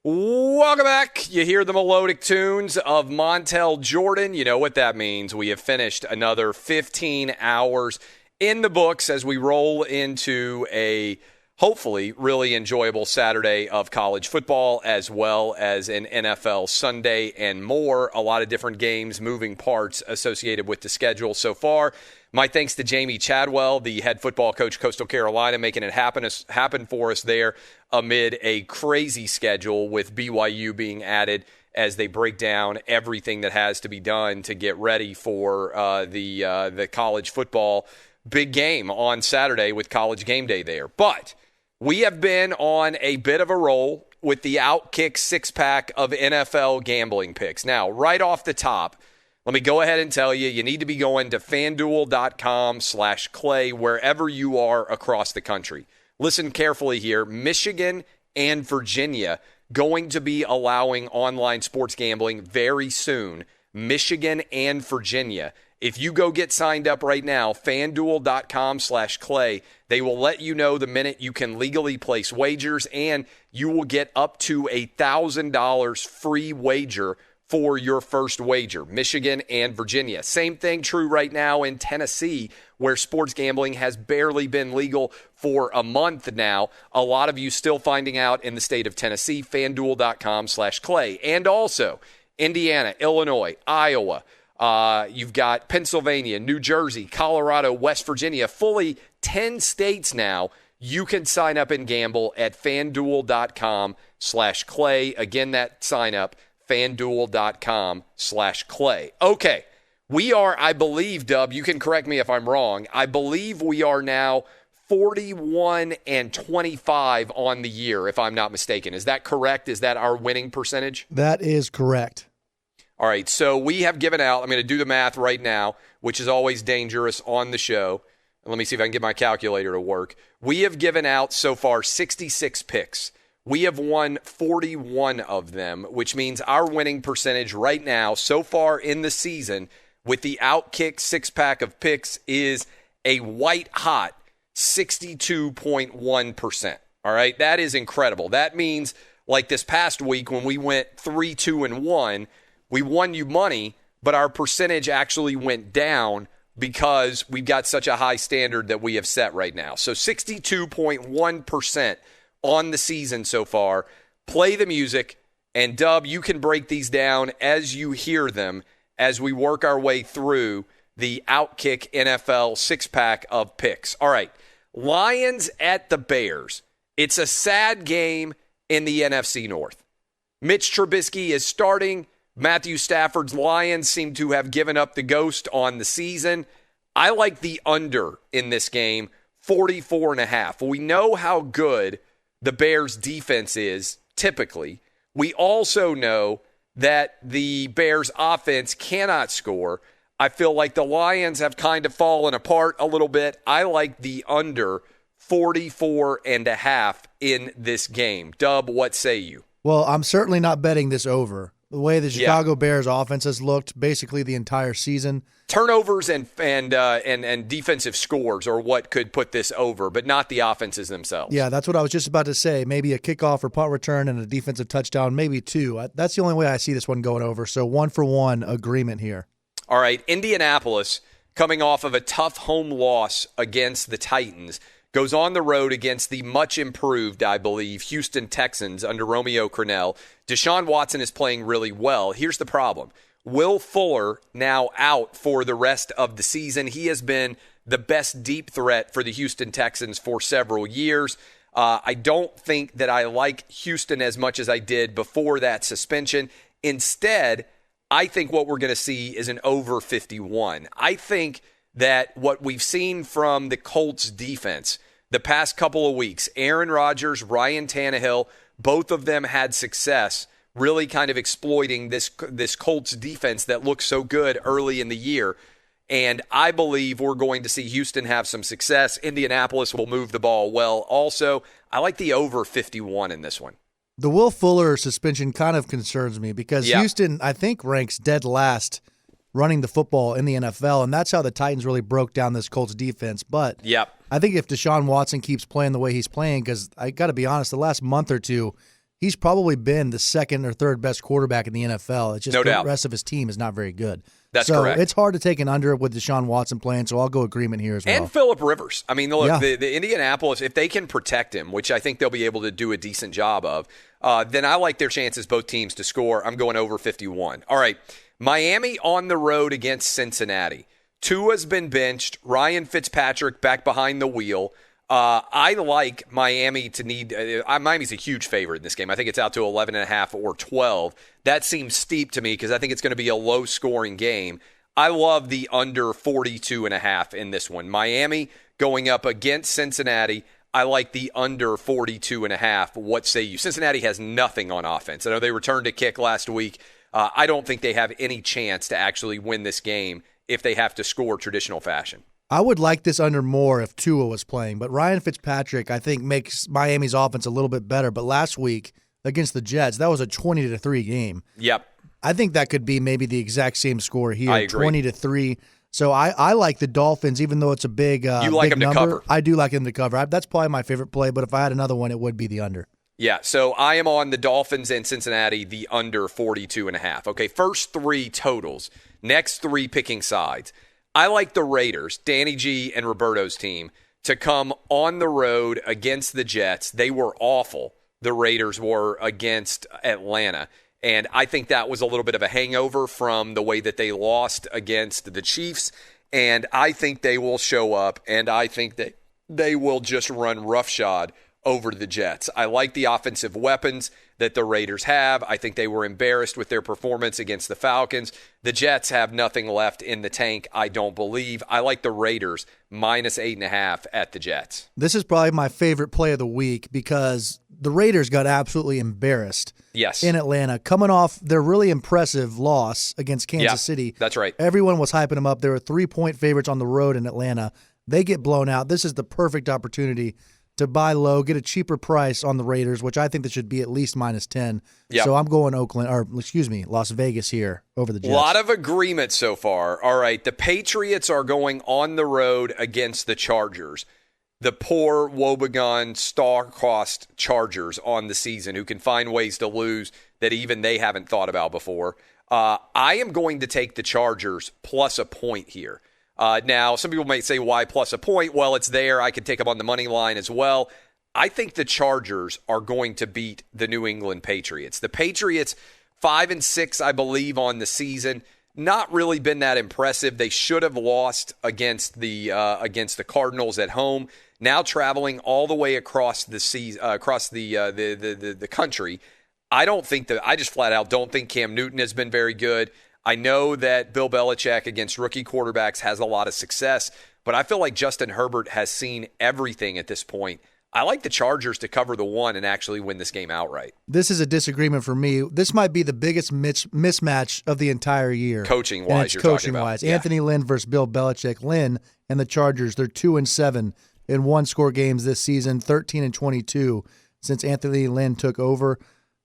Welcome back. You hear the melodic tunes of Montel Jordan. You know what that means. We have finished another 15 hours in the books as we roll into a hopefully really enjoyable Saturday of college football as well as an NFL Sunday and more. A lot of different games, moving parts associated with the schedule so far. My thanks to Jamie Chadwell, the head football coach, Coastal Carolina, making it happen for us there amid a crazy schedule with BYU being added as they break down everything that has to be done to get ready for the college football big game on Saturday with College Game Day there. But we have been on a bit of a roll with the OutKick six-pack of NFL gambling picks. Now, right off the top, let me go ahead and tell you, you need to be going to FanDuel.com/Clay wherever you are across the country. Listen carefully here. Michigan and Virginia going to be allowing online sports gambling very soon. Michigan and Virginia. If you go get signed up right now, FanDuel.com/Clay, they will let you know the minute you can legally place wagers, and you will get up to $1,000 free wager for your first wager, Michigan and Virginia. Same thing true right now in Tennessee, where sports gambling has barely been legal for a month now. A lot of you still finding out in the state of Tennessee, FanDuel.com/Clay. And also, Indiana, Illinois, Iowa, you've got Pennsylvania, New Jersey, Colorado, West Virginia, fully 10 states now. You can sign up and gamble at FanDuel.com/Clay. Again, that sign up, FanDuel.com/Clay. Okay, we are, I believe, Dub, you can correct me if I'm wrong, I believe we are now 41-25 on the year, if I'm not mistaken. Is that correct? Is that our winning percentage? That is correct. All right, so we have given out, I'm going to do the math right now, which is always dangerous on the show. Let me see if I can get my calculator to work. We have given out so far 66 picks. We have won 41 of them, which means our winning percentage right now, so far in the season, with the OutKick six-pack of picks, is a white-hot 62.1%. All right, that is incredible. That means, like this past week when we went 3-2-1, we won you money, but our percentage actually went down because we've got such a high standard that we have set right now. So 62.1% on the season so far. Play the music, and Dub, you can break these down as you hear them as we work our way through the OutKick NFL six-pack of picks. All right, Lions at the Bears. It's a sad game in the NFC North. Mitch Trubisky is starting. Matthew Stafford's Lions seem to have given up the ghost on the season. I like the under in this game, 44.5. We know how good the Bears' defense is typically. We also know that the Bears' offense cannot score. I feel like the Lions have kind of fallen apart a little bit. I like the under 44.5 in this game. Dub, what say you? Well, I'm certainly not betting this over. The way the Chicago Bears offense has looked basically the entire season. Turnovers and defensive scores are what could put this over, but not the offenses themselves. Yeah, that's what I was just about to say. Maybe a kickoff or punt return and a defensive touchdown, maybe two. That's the only way I see this one going over. So 1-for-1 agreement here. All right, Indianapolis coming off of a tough home loss against the Titans goes on the road against the much improved, I believe, Houston Texans under Romeo Crennel. Deshaun Watson is playing really well. Here's the problem. Will Fuller now out for the rest of the season. He has been the best deep threat for the Houston Texans for several years. I don't think that I like Houston as much as I did before that suspension. Instead, I think what we're going to see is an over 51. I think that what we've seen from the Colts defense the past couple of weeks, Aaron Rodgers, Ryan Tannehill, both of them had success really kind of exploiting this Colts defense that looks so good early in the year. And I believe we're going to see Houston have some success. Indianapolis will move the ball well. Also, I like the over 51 in this one. The Will Fuller suspension kind of concerns me because Houston, I think, ranks dead last running the football in the NFL, and that's how the Titans really broke down this Colts defense. But I think if Deshaun Watson keeps playing the way he's playing, because I got to be honest, the last month or two, he's probably been the second or third best quarterback in the NFL. It's just No the doubt. rest of his team is not very good. That's so correct. It's hard to take an under with Deshaun Watson playing, so I'll go agreement here as well. And Phillip Rivers. I mean, look, Yeah. the Indianapolis, if they can protect him, which I think they'll be able to do a decent job of, then I like their chances, both teams, to score. I'm going over 51. All right, Miami on the road against Cincinnati. Tua's been benched. Ryan Fitzpatrick back behind the wheel. I like Miami to need Miami's a huge favorite in this game. I think it's out to 11.5 or 12. That seems steep to me because I think it's going to be a low-scoring game. I love the under 42.5 in this one. Miami going up against Cincinnati. I like the under 42.5. What say you? Cincinnati has nothing on offense. I know they returned a kick last week. I don't think they have any chance to actually win this game if they have to score traditional fashion. I would like this under more if Tua was playing, but Ryan Fitzpatrick, I think, makes Miami's offense a little bit better. But last week against the Jets, that was a 20-3 game. Yep. I think that could be maybe the exact same score here, I agree. 20-3. So I like the Dolphins, even though it's a big you like big them to number. cover. I do like them to cover. That's probably my favorite play, but if I had another one, it would be the under. Yeah, so I am on the Dolphins and Cincinnati, the under 42.5. Okay, first three totals. Next three picking sides. I like the Raiders, Danny G and Roberto's team, to come on the road against the Jets. They were awful, the Raiders were, against Atlanta. And I think that was a little bit of a hangover from the way that they lost against the Chiefs. And I think they will show up, and I think that they will just run roughshod over the Jets. I like the offensive weapons that the Raiders have. I think they were embarrassed with their performance against the Falcons. The Jets have nothing left in the tank, I don't believe. I like the Raiders minus 8.5 at the Jets. This is probably my favorite play of the week because the Raiders got absolutely embarrassed in Atlanta. Coming off their really impressive loss against Kansas City. That's right. Everyone was hyping them up. They were 3-point favorites on the road in Atlanta. They get blown out. This is the perfect opportunity to buy low, get a cheaper price on the Raiders, which I think that should be at least minus 10. Yep. So I'm going Las Vegas here over the Jets. A lot of agreement so far. All right, the Patriots are going on the road against the Chargers. The poor, woebegone, star-crossed Chargers on the season who can find ways to lose that even they haven't thought about before. I am going to take the Chargers plus a point here. Now, some people might say, why plus a point? Well, it's there. I could take them on the money line as well. I think the Chargers are going to beat the New England Patriots. The Patriots, 5-6, I believe, on the season. Not really been that impressive. They should have lost against the Cardinals at home. Now traveling all the way across the country. I just flat out don't think Cam Newton has been very good. I know that Bill Belichick against rookie quarterbacks has a lot of success, but I feel like Justin Herbert has seen everything at this point. I like the Chargers to cover the one and actually win this game outright. This is a disagreement for me. This might be the biggest mismatch of the entire year. Coaching-wise, you're talking about. Yeah. Anthony Lynn versus Bill Belichick. Lynn and the Chargers, they're 2-7 in one-score games this season, 13-22 since Anthony Lynn took over.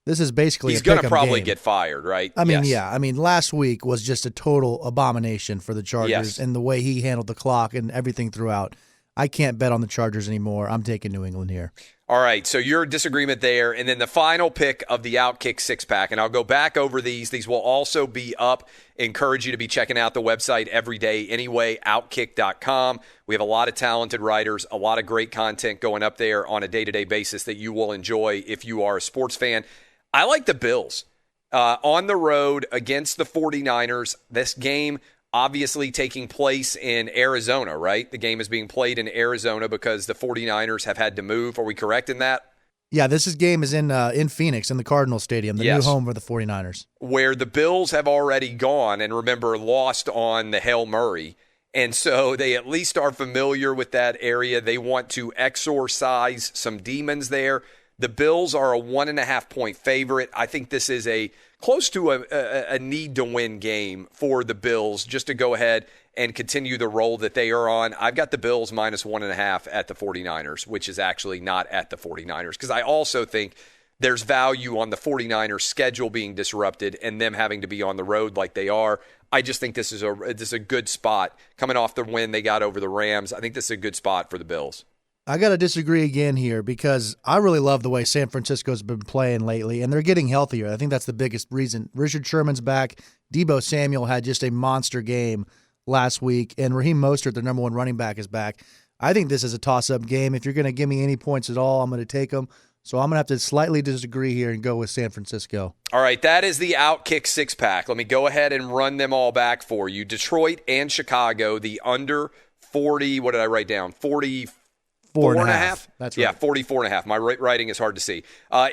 This is basically he's going to probably get fired, right? I mean, last week was just a total abomination for the Chargers and the way he handled the clock and everything throughout. I can't bet on the Chargers anymore. I'm taking New England here. All right, so your disagreement there. And then the final pick of the OutKick six-pack, and I'll go back over these. These will also be up. Encourage you to be checking out the website every day anyway, OutKick.com. We have a lot of talented writers, a lot of great content going up there on a day-to-day basis that you will enjoy if you are a sports fan. I like the Bills on the road against the 49ers. This game obviously taking place in Arizona, right? The game is being played in Arizona because the 49ers have had to move. Are we correct in that? Yeah, this game is in Phoenix, in the Cardinal Stadium, the new home for the 49ers. Where the Bills have already gone and, remember, lost on the Hail Murray. And so they at least are familiar with that area. They want to exorcise some demons there. The Bills are a 1.5-point favorite. I think this is close to a need-to-win game for the Bills just to go ahead and continue the role that they are on. I've got the Bills minus 1.5 at the 49ers, which is actually not at the 49ers, because I also think there's value on the 49ers' schedule being disrupted and them having to be on the road like they are. I just think this is a good spot. Coming off the win they got over the Rams, I think this is a good spot for the Bills. I got to disagree again here because I really love the way San Francisco's been playing lately, and they're getting healthier. I think that's the biggest reason. Richard Sherman's back. Deebo Samuel had just a monster game last week, and Raheem Mostert, their number one running back, is back. I think this is a toss-up game. If you're going to give me any points at all, I'm going to take them. So I'm going to have to slightly disagree here and go with San Francisco. All right, that is the OutKick six-pack. Let me go ahead and run them all back for you. Detroit and Chicago, the under 40, what did I write down? 44.5? That's right. Yeah, 44.5. My writing is hard to see.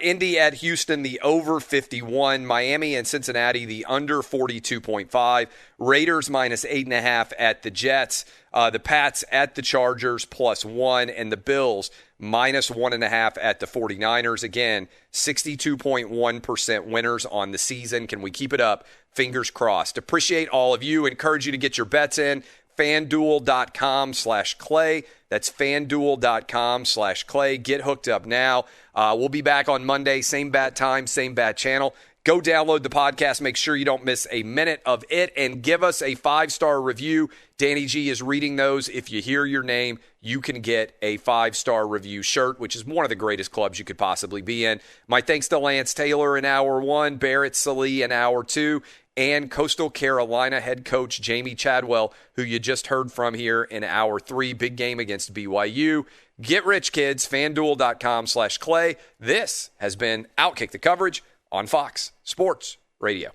Indy at Houston, the over 51. Miami and Cincinnati, the under 42.5. Raiders minus 8.5 at the Jets. The Pats at the Chargers +1. And the Bills minus 1.5 at the 49ers. Again, 62.1% winners on the season. Can we keep it up? Fingers crossed. Appreciate all of you. Encourage you to get your bets in. FanDuel.com/Clay. That's FanDuel.com/Clay. Get hooked up now. We'll be back on Monday. Same bat time, same bat channel. Go download the podcast. Make sure you don't miss a minute of it. And give us a 5-star review. Danny G is reading those. If you hear your name, you can get a 5-star review shirt, which is one of the greatest clubs you could possibly be in. My thanks to Lance Taylor in Hour 1, Barrett Salee in Hour 2, and Coastal Carolina head coach Jamie Chadwell, who you just heard from here in Hour 3. Big game against BYU. Get rich, kids. FanDuel.com/Clay. This has been OutKick the coverage on Fox Sports Radio.